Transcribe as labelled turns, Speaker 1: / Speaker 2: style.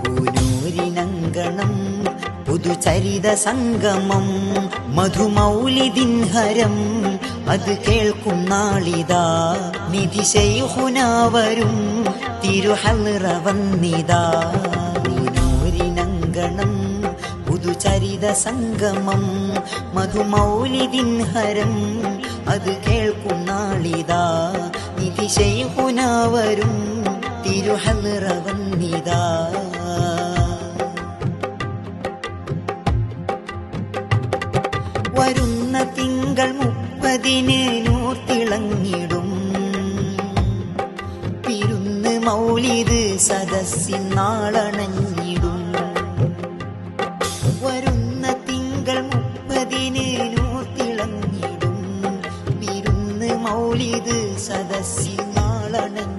Speaker 1: പൂനൂരിനങ്കണം പുതുചരിത സംഗമം മധുമൗലിദിൻ ഹരം അത് കേൾക്കും നാളിതാ നിധി ശൈഖുന വരും തിരുഹൽറ വന്നിതാ പൂനൂരിനങ്കണം പുതുചരിത സംഗമം മധുമൗലിദിൻ ഹരം അത് കേൾക്കും നാളിതാ നിധി ശൈഖുന വരും തിരുഹൽറ വന്നിതാ വരുന്ന തിങ്കൾ 30 നൂർത്തിളങ്ങിടും പിരുന്ന് മൗലിദ് സദസ്സിൻ നാളണഞ്ഞിടും വരുന്ന തിങ്കൾ 30 നൂർത്തിളങ്ങിടും പിരുന്ന് മൗലിദ് സദസ്സിൻ നാളണഞ്ഞിടും